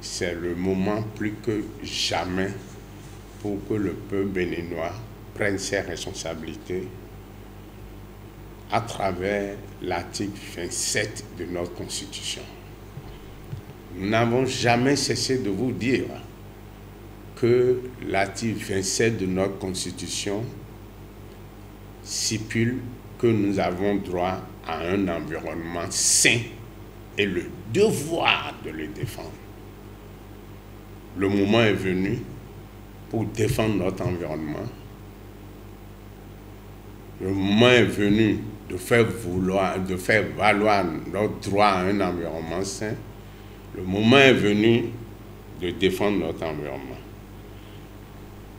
c'est le moment plus que jamais pour que le peuple béninois prenne ses responsabilités à travers l'article 27 de notre Constitution. Nous n'avons jamais cessé de vous dire que l'article 27 de notre Constitution stipule que nous avons droit à un environnement sain et le devoir de le défendre. Le moment est venu pour défendre notre environnement. Le moment est venu de faire valoir notre droit à un environnement sain. Le moment est venu de défendre notre environnement.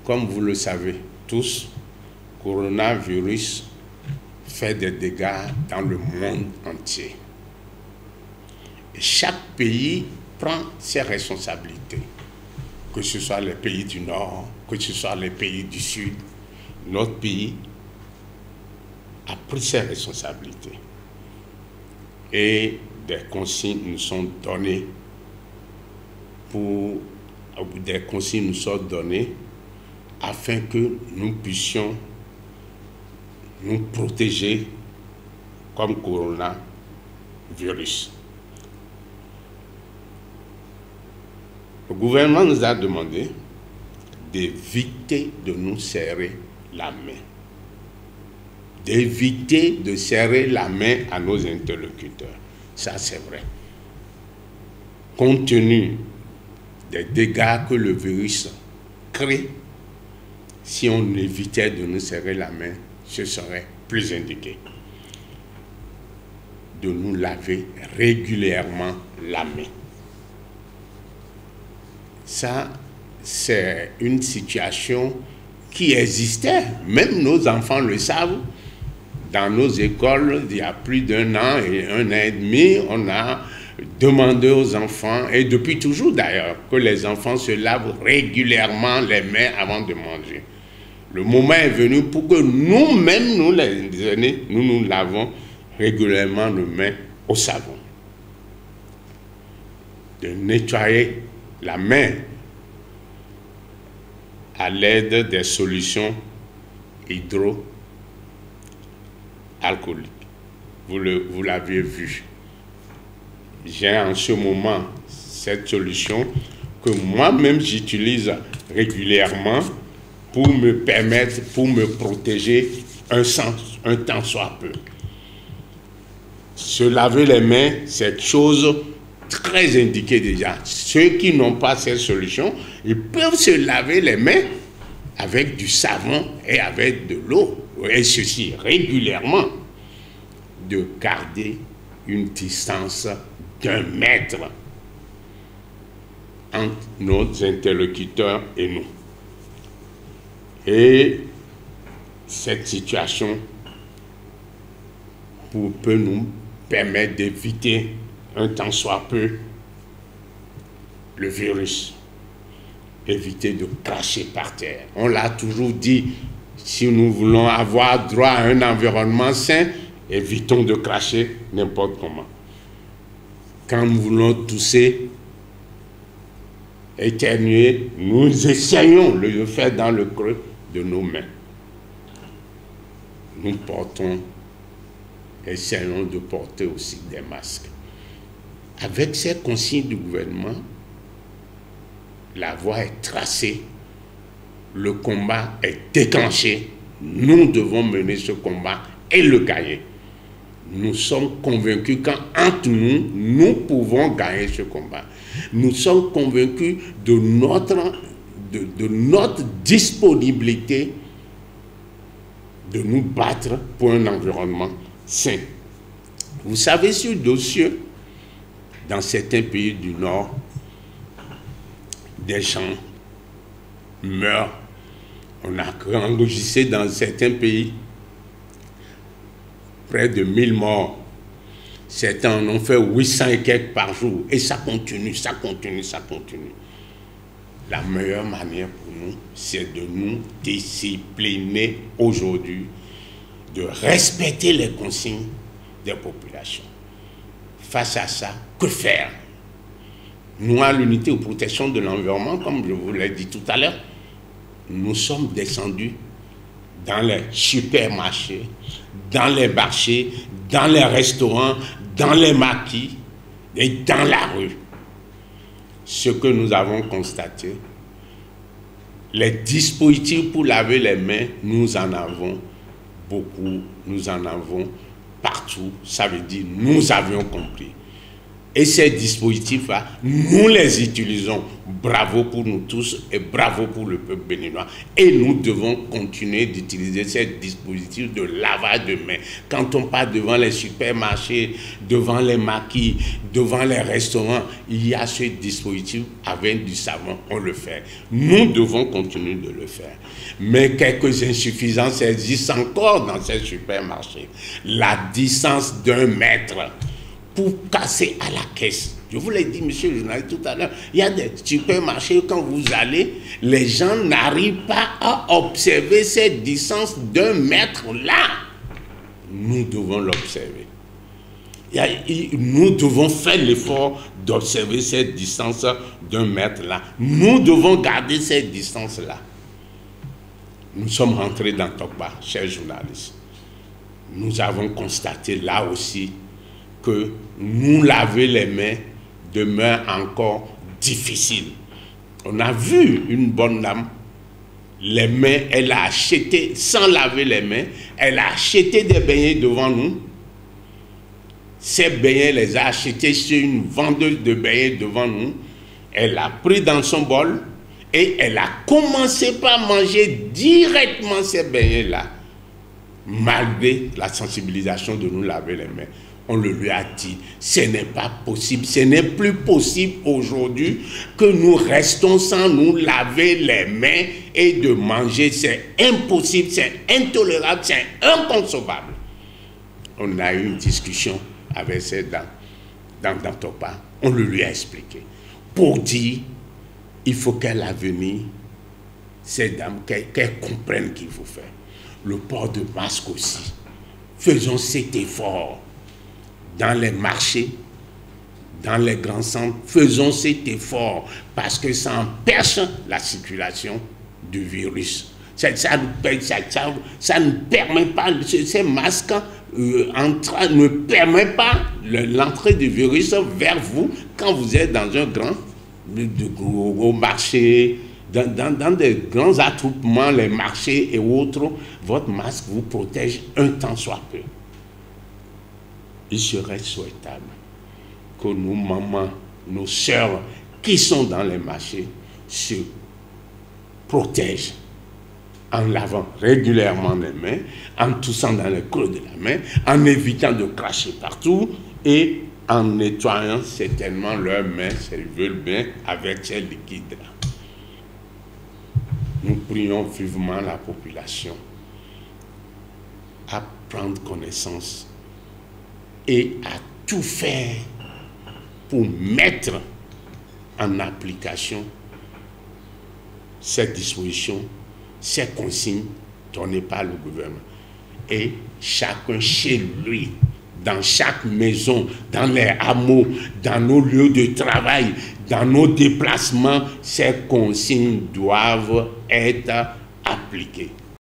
Comme vous le savez tous, le coronavirus fait des dégâts dans le monde entier. Et chaque pays prend ses responsabilités, que ce soit les pays du Nord, que ce soit les pays du Sud. Notre pays a pris ses responsabilités. Et des consignes nous sont données afin que nous puissions nous protéger comme coronavirus. Le gouvernement nous a demandé d'éviter de nous serrer la main, d'éviter de serrer la main à nos interlocuteurs. Ça, c'est vrai. Compte tenu des dégâts que le virus crée, si on évitait de nous serrer la main, ce serait plus indiqué de nous laver régulièrement la main. Ça, c'est une situation qui existait. Même nos enfants le savent. Dans nos écoles, il y a plus d'un an et demi, on a demandé aux enfants, et depuis toujours d'ailleurs, que les enfants se lavent régulièrement les mains avant de manger. Le moment est venu pour que nous-mêmes, nous les aînés, nous lavons régulièrement les mains au savon. De nettoyer la main à l'aide des solutions hydroalcooliques. Vous l'avez vu. J'ai en ce moment cette solution que moi-même j'utilise régulièrement pour me permettre, pour me protéger un temps soit peu. Se laver les mains, c'est chose très indiquée déjà. Ceux qui n'ont pas cette solution, ils peuvent se laver les mains avec du savon et avec de l'eau. Et ceci régulièrement, de garder une distance d'1 mètre entre nos interlocuteurs et nous. Et cette situation peut nous permettre d'éviter un temps soit peu le virus. Éviter de cracher par terre. On l'a toujours dit, si nous voulons avoir droit à un environnement sain, évitons de cracher n'importe comment. Quand nous voulons tousser, éternuer, nous essayons de le faire dans le creux de nos mains. Nous essayons de porter aussi des masques. Avec ces consignes du gouvernement, la voie est tracée, le combat est déclenché, nous devons mener ce combat et le gagner. Nous sommes convaincus qu'entre nous, nous pouvons gagner ce combat. Nous sommes convaincus de notre disponibilité de nous battre pour un environnement sain. Vous savez, sur dossier, dans certains pays du Nord, des gens meurent. On a enregistré dans certains pays près de 1000 morts. Certains en ont fait 800 et quelques par jour. Et ça continue, ça continue, ça continue. La meilleure manière pour nous, c'est de nous discipliner aujourd'hui, de respecter les consignes des populations. Face à ça, que faire? Nous, à l'unité de protection de l'environnement, comme je vous l'ai dit tout à l'heure, nous sommes descendus dans les supermarchés, dans les marchés, dans les restaurants, dans les maquis et dans la rue. Ce que nous avons constaté, les dispositifs pour laver les mains, nous en avons beaucoup, nous en avons partout. Ça veut dire nous avions compris. Et ces dispositifs-là, nous les utilisons. Bravo pour nous tous et bravo pour le peuple béninois. Et nous devons continuer d'utiliser ces dispositifs de lavage de mains. Quand on part devant les supermarchés, devant les maquis, devant les restaurants, il y a ce dispositif avec du savon, on le fait. Nous devons continuer de le faire. Mais quelques insuffisances existent encore dans ces supermarchés. La distance d'1 mètre pour casser à la caisse. Je vous l'ai dit, monsieur le journaliste, tout à l'heure, il y a des supermarchés, quand vous allez, les gens n'arrivent pas à observer cette distance d'1 mètre là. Nous devons l'observer. Nous devons faire l'effort d'observer cette distance d'1 mètre là. Nous devons garder cette distance là. Nous sommes rentrés dans Tokpa, chers journalistes. Nous avons constaté là aussi que nous laver les mains demeure encore difficile. On a vu une bonne dame, les mains, elle a acheté, sans laver les mains, elle a acheté des beignets devant nous. Ces beignets, les a achetés chez une vendeuse de beignets devant nous. Elle a pris dans son bol et elle a commencé par manger directement ces beignets-là, malgré la sensibilisation de nous laver les mains. On le lui a dit, ce n'est pas possible, ce n'est plus possible aujourd'hui que nous restons sans nous laver les mains et de manger. C'est impossible, c'est intolérable, c'est inconcevable. On a eu une discussion avec cette dame dans Tokpa. On le lui a expliqué. Pour dire, il faut qu'à l'avenir, cette dame, qu'elle comprenne qu'il faut faire. Le port de masque aussi. Faisons cet effort. Dans les marchés, dans les grands centres, faisons cet effort parce que ça empêche la circulation du virus. Ça ne permet pas, ces masques ne permettent pas l'entrée du virus vers vous quand vous êtes dans un gros marché, dans des grands attroupements, les marchés et autres. Votre masque vous protège un temps soit peu. Il serait souhaitable que nos mamans, nos sœurs qui sont dans les marchés se protègent en lavant régulièrement les mains, en toussant dans le creux de la main, en évitant de cracher partout et en nettoyant certainement leurs mains, s'ils veulent bien, avec ces liquides-là. Nous prions vivement la population à prendre connaissance et à tout faire pour mettre en application ces dispositions, ces consignes données par le gouvernement. Et chacun chez lui, dans chaque maison, dans les hameaux, dans nos lieux de travail, dans nos déplacements, ces consignes doivent être appliquées.